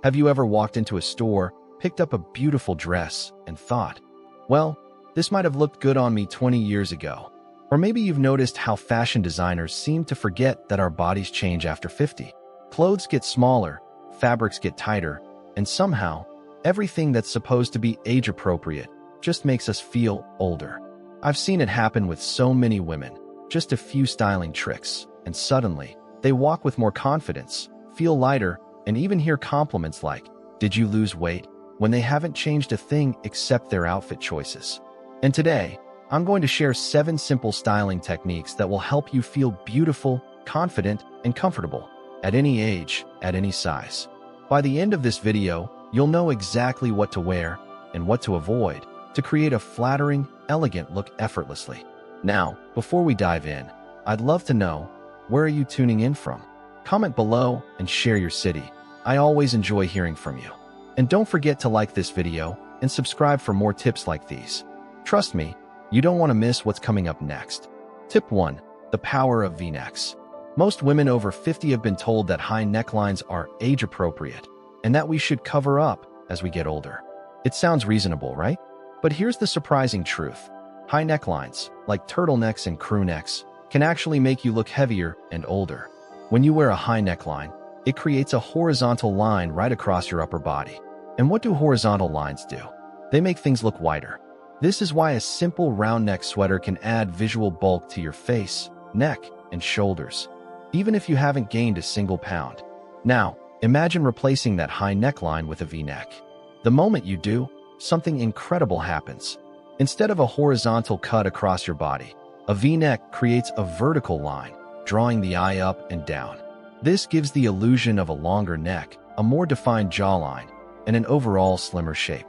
Have you ever walked into a store, picked up a beautiful dress, and thought, well, this might have looked good on me 20 years ago? Or maybe you've noticed how fashion designers seem to forget that our bodies change after 50. Clothes get smaller, fabrics get tighter, and somehow, everything that's supposed to be age-appropriate just makes us feel older. I've seen it happen with so many women, just a few styling tricks, and suddenly, they walk with more confidence, feel lighter, and even hear compliments like, "Did you lose weight?" when they haven't changed a thing except their outfit choices. And today, I'm going to share 7 simple styling techniques that will help you feel beautiful, confident, and comfortable at any age, at any size. By the end of this video, you'll know exactly what to wear and what to avoid to create a flattering, elegant look effortlessly. Now, before we dive in, I'd love to know, where are you tuning in from? Comment below and share your city. I always enjoy hearing from you. And don't forget to like this video and subscribe for more tips like these. Trust me, you don't want to miss what's coming up next. Tip 1. The power of V-necks. Most women over 50 have been told that high necklines are age-appropriate and that we should cover up as we get older. It sounds reasonable, right? But here's the surprising truth. High necklines, like turtlenecks and crew necks, can actually make you look heavier and older. When you wear a high neckline, it creates a horizontal line right across your upper body. And what do horizontal lines do? They make things look wider. This is why a simple round neck sweater can add visual bulk to your face, neck, and shoulders, even if you haven't gained a single pound. Now, imagine replacing that high neckline with a V-neck. The moment you do, something incredible happens. Instead of a horizontal cut across your body, a V-neck creates a vertical line, drawing the eye up and down. This gives the illusion of a longer neck, a more defined jawline, and an overall slimmer shape.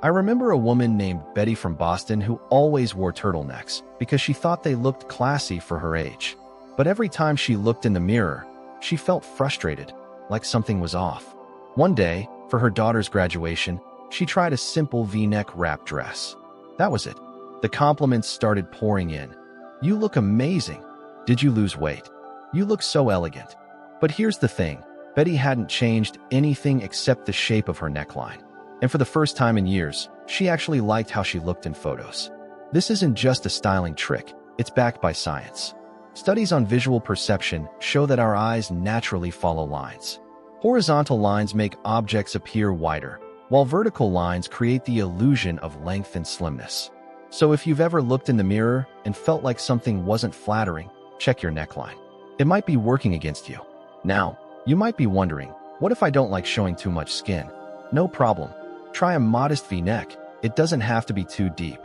I remember a woman named Betty from Boston who always wore turtlenecks because she thought they looked classy for her age. But every time she looked in the mirror, she felt frustrated, like something was off. One day, for her daughter's graduation, she tried a simple V-neck wrap dress. That was it. The compliments started pouring in. "You look amazing. Did you lose weight? You look so elegant." But here's the thing. Betty hadn't changed anything except the shape of her neckline. And for the first time in years, she actually liked how she looked in photos. This isn't just a styling trick, it's backed by science. Studies on visual perception show that our eyes naturally follow lines. Horizontal lines make objects appear wider, while vertical lines create the illusion of length and slimness. So if you've ever looked in the mirror and felt like something wasn't flattering, check your neckline. It might be working against you. Now, you might be wondering, what if I don't like showing too much skin? No problem. Try a modest V-neck. It doesn't have to be too deep.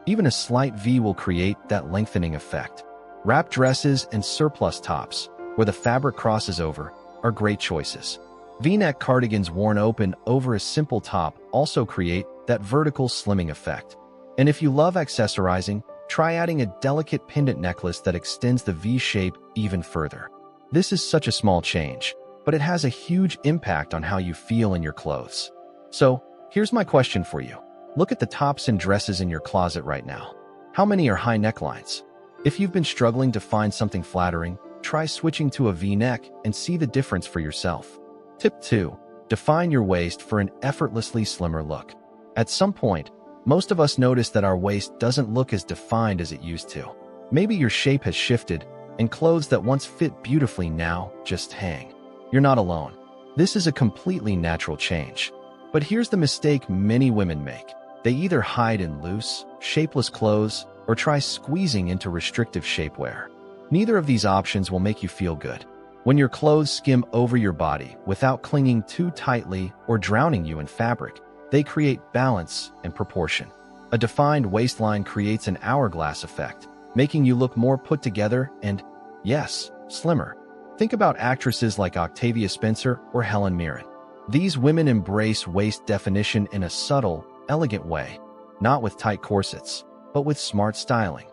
Even a slight V will create that lengthening effect. Wrap dresses and surplus tops, where the fabric crosses over, are great choices. V-neck cardigans worn open over a simple top also create that vertical slimming effect. And if you love accessorizing, try adding a delicate pendant necklace that extends the V shape even further. This is such a small change, but it has a huge impact on how you feel in your clothes. So, here's my question for you. Look at the tops and dresses in your closet right now. How many are high necklines? If you've been struggling to find something flattering, try switching to a V-neck and see the difference for yourself. Tip 2. Define your waist for an effortlessly slimmer look. At some point, most of us notice that our waist doesn't look as defined as it used to. Maybe your shape has shifted, and clothes that once fit beautifully now just hang. You're not alone. This is a completely natural change. But here's the mistake many women make. They either hide in loose, shapeless clothes or try squeezing into restrictive shapewear. Neither of these options will make you feel good. When your clothes skim over your body without clinging too tightly or drowning you in fabric, they create balance and proportion. A defined waistline creates an hourglass effect, making you look more put together and, yes, slimmer. Think about actresses like Octavia Spencer or Helen Mirren. These women embrace waist definition in a subtle, elegant way, not with tight corsets, but with smart styling.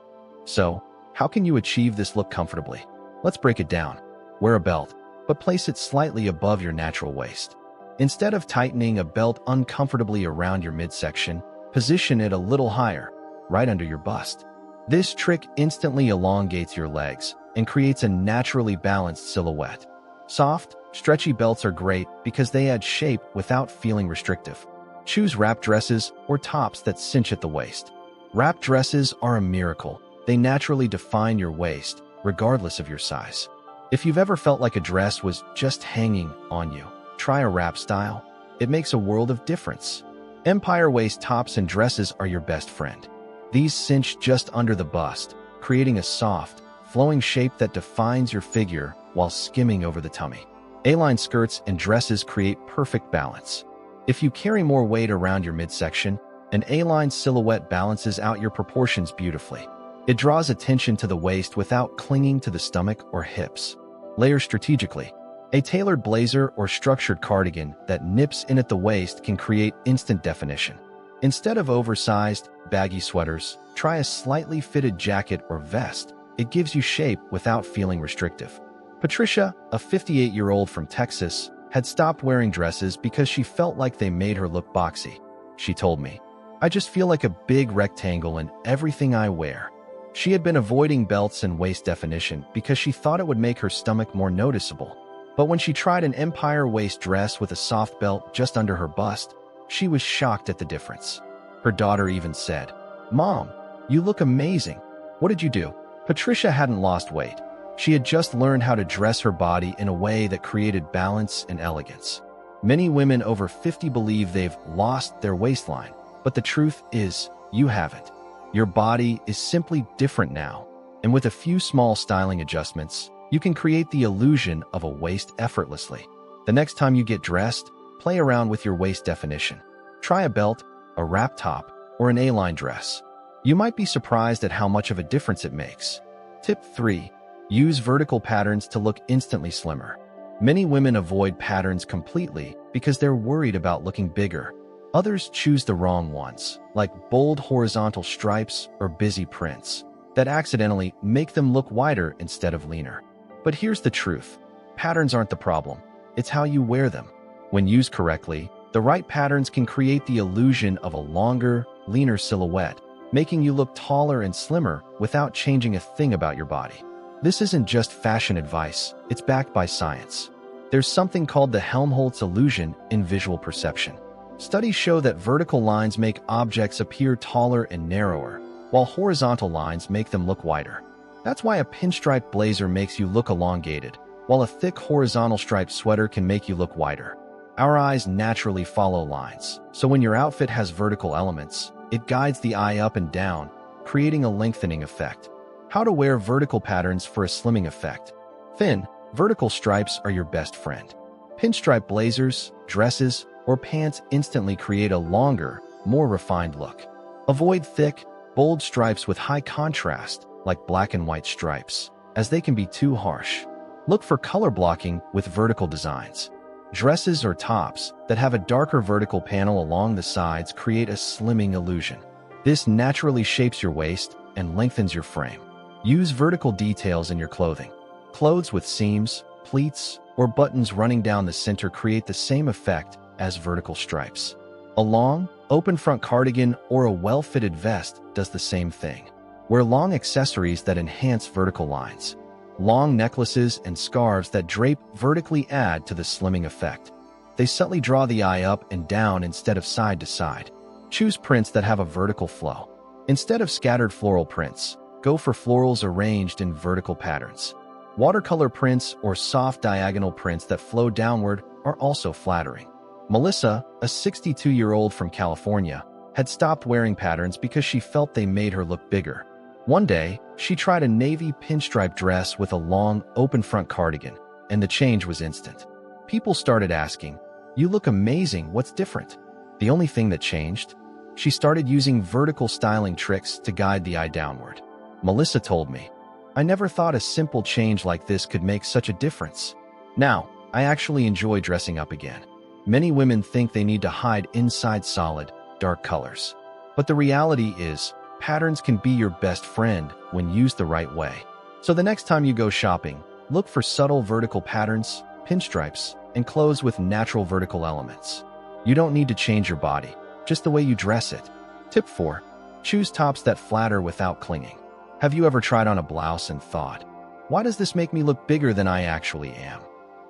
So, how can you achieve this look comfortably? Let's break it down. Wear a belt, but place it slightly above your natural waist. Instead of tightening a belt uncomfortably around your midsection, position it a little higher, right under your bust. This trick instantly elongates your legs and creates a naturally balanced silhouette. Soft, Stretchy belts are great because they add shape without feeling restrictive. Choose wrap dresses or tops that cinch at the waist. Wrap dresses are a miracle. They naturally define your waist, regardless of your size. If you've ever felt like a dress was just hanging on you, try a wrap style. It makes a world of difference. Empire waist tops and dresses are your best friend. These cinch just under the bust, creating a soft, flowing shape that defines your figure while skimming over the tummy. A-line skirts and dresses create perfect balance. If you carry more weight around your midsection, an A-line silhouette balances out your proportions beautifully. It draws attention to the waist without clinging to the stomach or hips. Layer strategically. A tailored blazer or structured cardigan that nips in at the waist can create instant definition. Instead of oversized, baggy sweaters, try a slightly fitted jacket or vest. It gives you shape without feeling restrictive. Patricia, a 58-year-old from Texas, had stopped wearing dresses because she felt like they made her look boxy. She told me, "I just feel like a big rectangle in everything I wear." She had been avoiding belts and waist definition because she thought it would make her stomach more noticeable. But when she tried an empire waist dress with a soft belt just under her bust, she was shocked at the difference. Her daughter even said, "Mom, you look amazing. What did you do?" Patricia hadn't lost weight. She had just learned how to dress her body in a way that created balance and elegance. Many women over 50 believe they've lost their waistline, but the truth is, you haven't. Your body is simply different now, and with a few small styling adjustments, you can create the illusion of a waist effortlessly. The next time you get dressed, play around with your waist definition. Try a belt, a wrap top, or an A-line dress. You might be surprised at how much of a difference it makes. Tip 3. Use vertical patterns to look instantly slimmer. Many women avoid patterns completely because they're worried about looking bigger. Others choose the wrong ones, like bold horizontal stripes or busy prints, that accidentally make them look wider instead of leaner. But here's the truth. Patterns aren't the problem. It's how you wear them. When used correctly, the right patterns can create the illusion of a longer, leaner silhouette, making you look taller and slimmer without changing a thing about your body. This isn't just fashion advice, it's backed by science. There's something called the Helmholtz illusion in visual perception. Studies show that vertical lines make objects appear taller and narrower, while horizontal lines make them look wider. That's why a pinstripe blazer makes you look elongated, while a thick horizontal striped sweater can make you look wider. Our eyes naturally follow lines, so when your outfit has vertical elements, it guides the eye up and down, creating a lengthening effect. How to wear vertical patterns for a slimming effect. Thin, vertical stripes are your best friend. Pinstripe blazers, dresses, or pants instantly create a longer, more refined look. Avoid thick, bold stripes with high contrast, like black and white stripes, as they can be too harsh. Look for color blocking with vertical designs. Dresses or tops that have a darker vertical panel along the sides create a slimming illusion. This naturally shapes your waist and lengthens your frame. Use vertical details in your clothing. Clothes with seams, pleats, or buttons running down the center create the same effect as vertical stripes. A long, open front cardigan or a well-fitted vest does the same thing. Wear long accessories that enhance vertical lines. Long necklaces and scarves that drape vertically add to the slimming effect. They subtly draw the eye up and down instead of side to side. Choose prints that have a vertical flow. Instead of scattered floral prints, go for florals arranged in vertical patterns. Watercolor prints or soft diagonal prints that flow downward are also flattering. Melissa, a 62-year-old from California, had stopped wearing patterns because she felt they made her look bigger. One day, she tried a navy pinstripe dress with a long, open front cardigan, and the change was instant. People started asking, "You look amazing, what's different?" The only thing that changed? She started using vertical styling tricks to guide the eye downward. Melissa told me, "I never thought a simple change like this could make such a difference. Now, I actually enjoy dressing up again." Many women think they need to hide inside solid, dark colors. But the reality is, patterns can be your best friend when used the right way. So the next time you go shopping, look for subtle vertical patterns, pinstripes, and clothes with natural vertical elements. You don't need to change your body, just the way you dress it. Tip 4. Choose tops that flatter without clinging. Have you ever tried on a blouse and thought, "Why does this make me look bigger than I actually am?"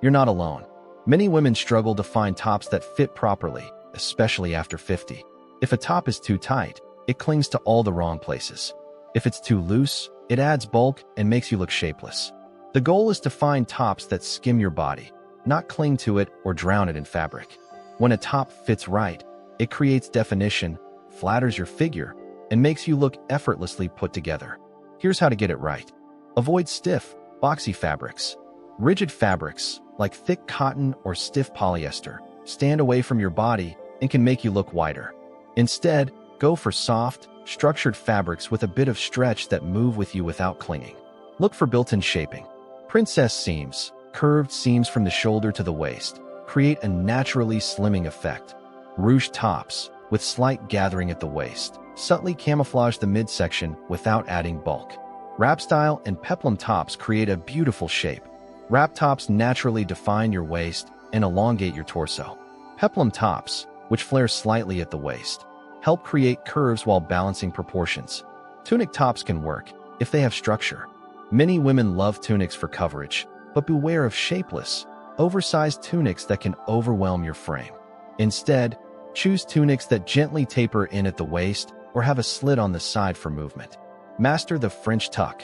You're not alone. Many women struggle to find tops that fit properly, especially after 50. If a top is too tight, it clings to all the wrong places. If it's too loose, it adds bulk and makes you look shapeless. The goal is to find tops that skim your body, not cling to it or drown it in fabric. When a top fits right, it creates definition, flatters your figure, and makes you look effortlessly put together. Here's how to get it right. Avoid stiff, boxy fabrics. Rigid fabrics, like thick cotton or stiff polyester, stand away from your body and can make you look wider. Instead, go for soft, structured fabrics with a bit of stretch that move with you without clinging. Look for built-in shaping. Princess seams, curved seams from the shoulder to the waist, create a naturally slimming effect. Ruched tops, with slight gathering at the waist, subtly camouflage the midsection without adding bulk. Wrap style and peplum tops create a beautiful shape. Wrap tops naturally define your waist and elongate your torso. Peplum tops, which flare slightly at the waist, help create curves while balancing proportions. Tunic tops can work if they have structure. Many women love tunics for coverage, but beware of shapeless, oversized tunics that can overwhelm your frame. Instead, choose tunics that gently taper in at the waist or have a slit on the side for movement. Master the French tuck.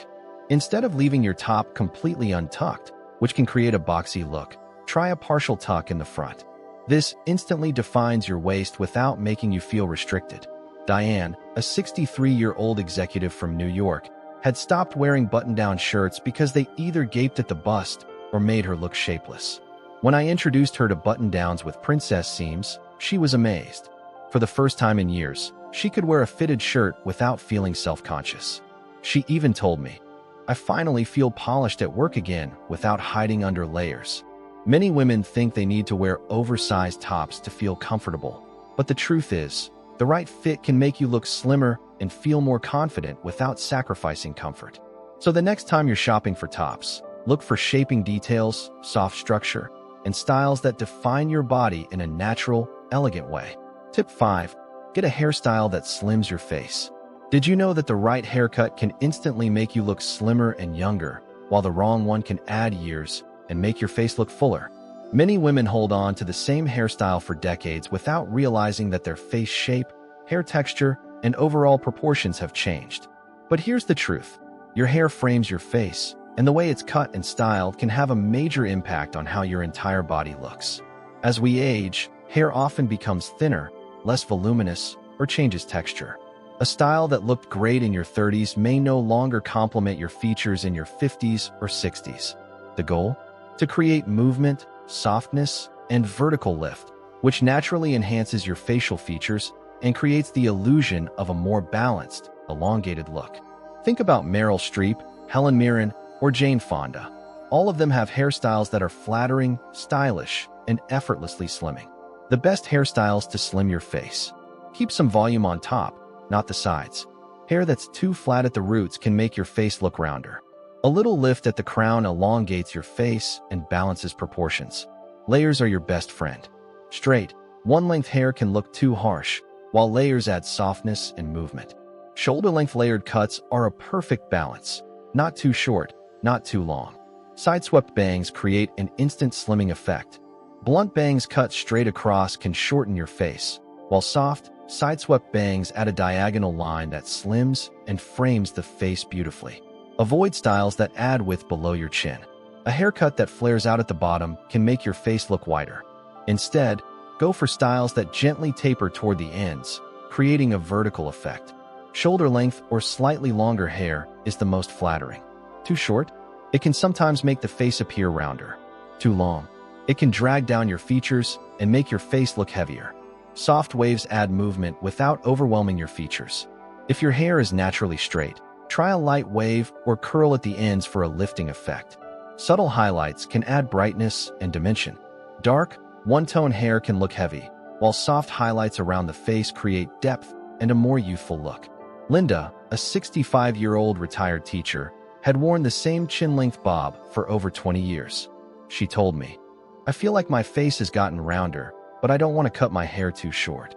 Instead of leaving your top completely untucked, which can create a boxy look, try a partial tuck in the front. This instantly defines your waist without making you feel restricted. Diane, a 63-year-old executive from New York, had stopped wearing button-down shirts because they either gaped at the bust or made her look shapeless. When I introduced her to button-downs with princess seams, she was amazed. For the first time in years, she could wear a fitted shirt without feeling self-conscious. She even told me, "I finally feel polished at work again without hiding under layers." Many women think they need to wear oversized tops to feel comfortable, but the truth is, the right fit can make you look slimmer and feel more confident without sacrificing comfort. So the next time you're shopping for tops, look for shaping details, soft structure, and styles that define your body in a natural, elegant way. Tip 5. Get a hairstyle that slims your face. Did you know that the right haircut can instantly make you look slimmer and younger, while the wrong one can add years and make your face look fuller? Many women hold on to the same hairstyle for decades without realizing that their face shape, hair texture, and overall proportions have changed. But here's the truth. Your hair frames your face, and the way it's cut and styled can have a major impact on how your entire body looks. As we age, hair often becomes thinner, less voluminous, or changes texture. A style that looked great in your 30s may no longer complement your features in your 50s or 60s. The goal? To create movement, softness, and vertical lift, which naturally enhances your facial features and creates the illusion of a more balanced, elongated look. Think about Meryl Streep, Helen Mirren, or Jane Fonda. All of them have hairstyles that are flattering, stylish, and effortlessly slimming. The best hairstyles to slim your face. Keep some volume on top, not the sides. Hair that's too flat at the roots can make your face look rounder. A little lift at the crown elongates your face and balances proportions. Layers are your best friend. Straight, one-length hair can look too harsh, while layers add softness and movement. Shoulder-length layered cuts are a perfect balance. Not too short, not too long. Side-swept bangs create an instant slimming effect. Blunt bangs cut straight across can shorten your face, while soft, side-swept bangs add a diagonal line that slims and frames the face beautifully. Avoid styles that add width below your chin. A haircut that flares out at the bottom can make your face look wider. Instead, go for styles that gently taper toward the ends, creating a vertical effect. Shoulder length or slightly longer hair is the most flattering. Too short? It can sometimes make the face appear rounder. Too long? It can drag down your features and make your face look heavier. Soft waves add movement without overwhelming your features. If your hair is naturally straight, try a light wave or curl at the ends for a lifting effect. Subtle highlights can add brightness and dimension. Dark, one-tone hair can look heavy, while soft highlights around the face create depth and a more youthful look. Linda, a 65-year-old retired teacher, had worn the same chin-length bob for over 20 years. She told me, "I feel like my face has gotten rounder, but I don't want to cut my hair too short."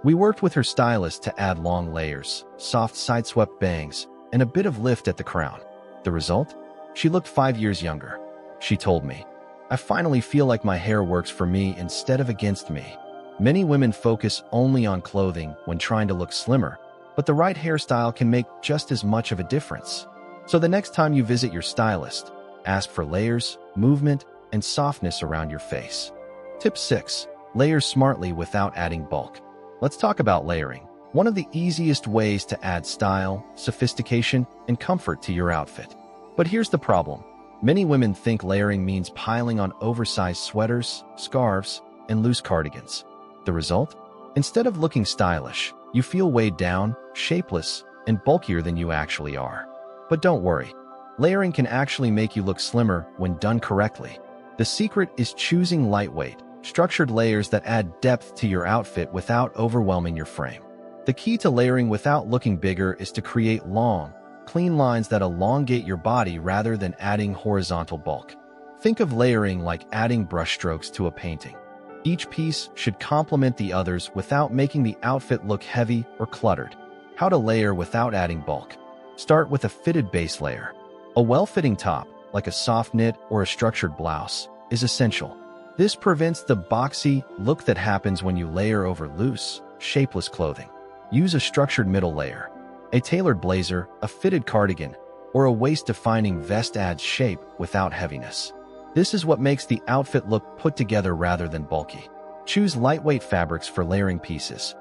We worked with her stylist to add long layers, soft side-swept bangs, and a bit of lift at the crown. The result? She looked 5 years younger. She told me, I finally feel like my hair works for me instead of against me. Many women focus only on clothing when trying to look slimmer, but the right hairstyle can make just as much of a difference. So the next time you visit your stylist, ask for layers, movement, and softness around your face. Tip 6. Layer smartly without adding bulk. Let's talk about layering. One of the easiest ways to add style, sophistication, and comfort to your outfit. But here's the problem. Many women think layering means piling on oversized sweaters, scarves, and loose cardigans. The result? Instead of looking stylish, you feel weighed down, shapeless, and bulkier than you actually are. But don't worry. Layering can actually make you look slimmer when done correctly. The secret is choosing lightweight, structured layers that add depth to your outfit without overwhelming your frame. The key to layering without looking bigger is to create long, clean lines that elongate your body rather than adding horizontal bulk. Think of layering like adding brushstrokes to a painting. Each piece should complement the others without making the outfit look heavy or cluttered. How to layer without adding bulk. Start with a fitted base layer. A well-fitting top, like a soft knit or a structured blouse, is essential. This prevents the boxy look that happens when you layer over loose, shapeless clothing. Use a structured middle layer. A tailored blazer, a fitted cardigan, or a waist-defining vest adds shape without heaviness. This is what makes the outfit look put together rather than bulky. Choose lightweight fabrics for layering pieces.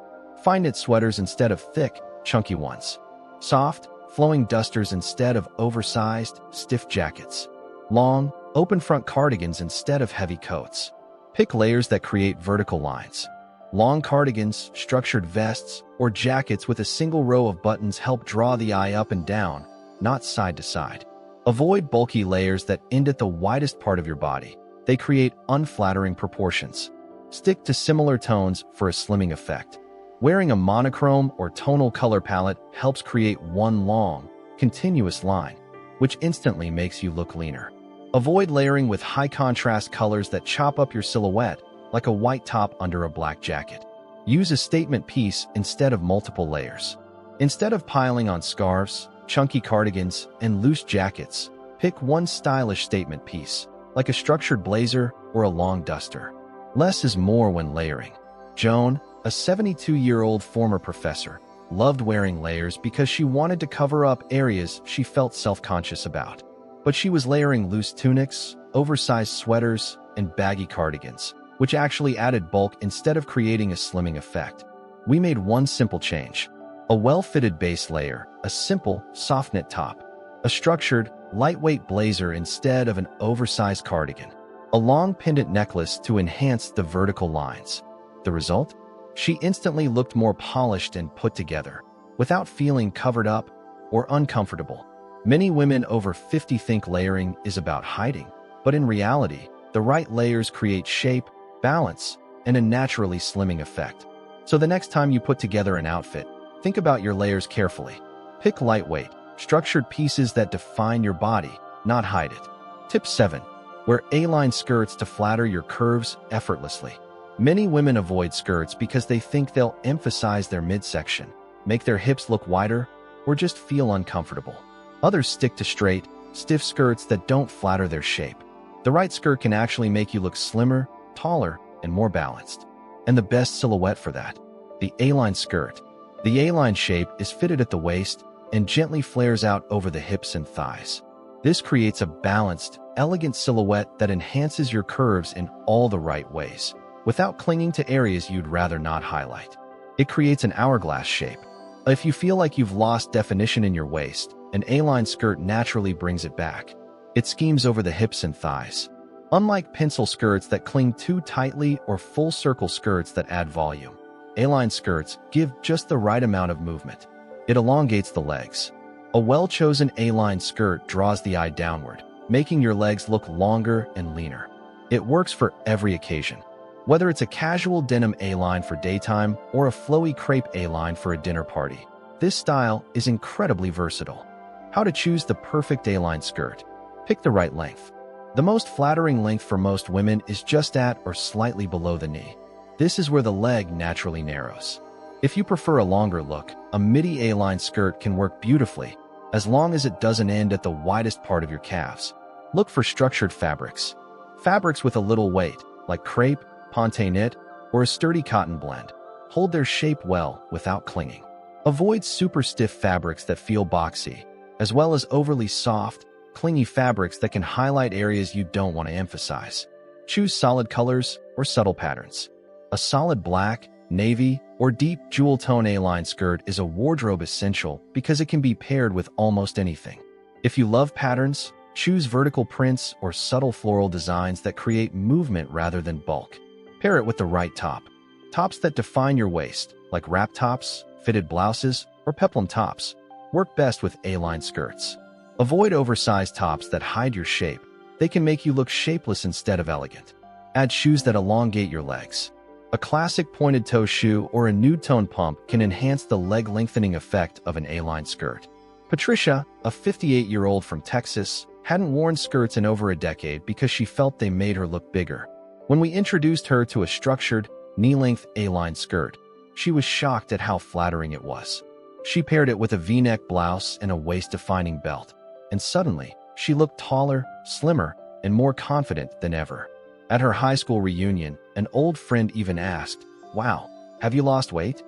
Fine knit sweaters instead of thick, chunky ones. Soft, flowing dusters instead of oversized, stiff jackets. Long, open front cardigans instead of heavy coats. Pick layers that create vertical lines. Long cardigans, structured vests, or jackets with a single row of buttons help draw the eye up and down, not side to side. Avoid bulky layers that end at the widest part of your body. They create unflattering proportions. Stick to similar tones for a slimming effect. Wearing a monochrome or tonal color palette helps create one long, continuous line, which instantly makes you look leaner. Avoid layering with high-contrast colors that chop up your silhouette, like a white top under a black jacket. Use a statement piece instead of multiple layers. Instead of piling on scarves, chunky cardigans, and loose jackets, pick one stylish statement piece, like a structured blazer or a long duster. Less is more when layering. Joan, a 72-year-old former professor, loved wearing layers because she wanted to cover up areas she felt self-conscious about. But she was layering loose tunics, oversized sweaters, and baggy cardigans, which actually added bulk instead of creating a slimming effect. We made one simple change. A well-fitted base layer, a simple, soft-knit top, a structured, lightweight blazer instead of an oversized cardigan, a long pendant necklace to enhance the vertical lines. The result? She instantly looked more polished and put together, without feeling covered up or uncomfortable. Many women over 50 think layering is about hiding, but in reality, the right layers create shape, balance, and a naturally slimming effect. So the next time you put together an outfit, think about your layers carefully. Pick lightweight, structured pieces that define your body, not hide it. Tip 7. Wear A-line skirts to flatter your curves effortlessly. Many women avoid skirts because they think they'll emphasize their midsection, make their hips look wider, or just feel uncomfortable. Others stick to straight, stiff skirts that don't flatter their shape. The right skirt can actually make you look slimmer, taller, and more balanced. And the best silhouette for that? The A-line skirt. The A-line shape is fitted at the waist and gently flares out over the hips and thighs. This creates a balanced, elegant silhouette that enhances your curves in all the right ways, without clinging to areas you'd rather not highlight. It creates an hourglass shape. If you feel like you've lost definition in your waist, an A-line skirt naturally brings it back. It schemes over the hips and thighs. Unlike pencil skirts that cling too tightly or full-circle skirts that add volume, A-line skirts give just the right amount of movement. It elongates the legs. A well-chosen A-line skirt draws the eye downward, making your legs look longer and leaner. It works for every occasion. Whether it's a casual denim A-line for daytime or a flowy crepe A-line for a dinner party, this style is incredibly versatile. How to choose the perfect A-line skirt. Pick the right length. The most flattering length for most women is just at or slightly below the knee. This is where the leg naturally narrows. If you prefer a longer look, a midi A-line skirt can work beautifully, as long as it doesn't end at the widest part of your calves. Look for structured fabrics. Fabrics with a little weight, like crepe, ponte knit, or a sturdy cotton blend, hold their shape well without clinging. Avoid super stiff fabrics that feel boxy, as well as overly soft, clingy fabrics that can highlight areas you don't want to emphasize. Choose solid colors or subtle patterns. A solid black, navy, or deep jewel tone A-line skirt is a wardrobe essential because it can be paired with almost anything. If you love patterns, choose vertical prints or subtle floral designs that create movement rather than bulk. Pair it with the right top. Tops that define your waist, like wrap tops, fitted blouses, or peplum tops, work best with A-line skirts. Avoid oversized tops that hide your shape. They can make you look shapeless instead of elegant. Add shoes that elongate your legs. A classic pointed toe shoe or a nude tone pump can enhance the leg lengthening effect of an A-line skirt. Patricia, a 58-year-old from Texas, hadn't worn skirts in over a decade because she felt they made her look bigger. When we introduced her to a structured, knee-length A-line skirt, she was shocked at how flattering it was. She paired it with a V-neck blouse and a waist-defining belt, and suddenly, she looked taller, slimmer, and more confident than ever. At her high school reunion, an old friend even asked, "Wow, have you lost weight?"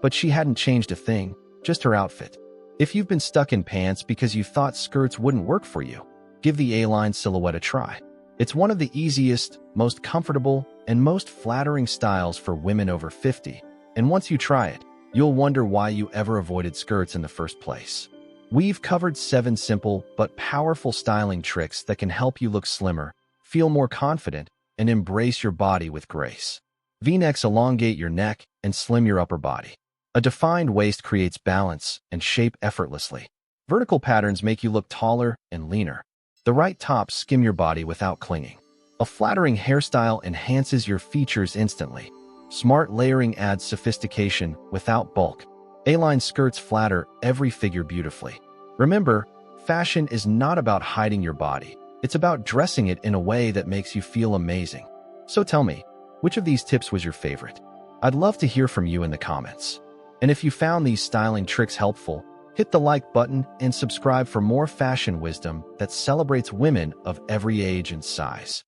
But she hadn't changed a thing, just her outfit. If you've been stuck in pants because you thought skirts wouldn't work for you, give the A-line silhouette a try. It's one of the easiest, most comfortable, and most flattering styles for women over 50. And once you try it, you'll wonder why you ever avoided skirts in the first place. We've covered 7 simple but powerful styling tricks that can help you look slimmer, feel more confident, and embrace your body with grace. V-necks elongate your neck and slim your upper body. A defined waist creates balance and shape effortlessly. Vertical patterns make you look taller and leaner. The right tops skim your body without clinging. A flattering hairstyle enhances your features instantly. Smart layering adds sophistication without bulk. A-line skirts flatter every figure beautifully. Remember, fashion is not about hiding your body. It's about dressing it in a way that makes you feel amazing. So tell me, which of these tips was your favorite? I'd love to hear from you in the comments. And if you found these styling tricks helpful, hit the like button and subscribe for more fashion wisdom that celebrates women of every age and size.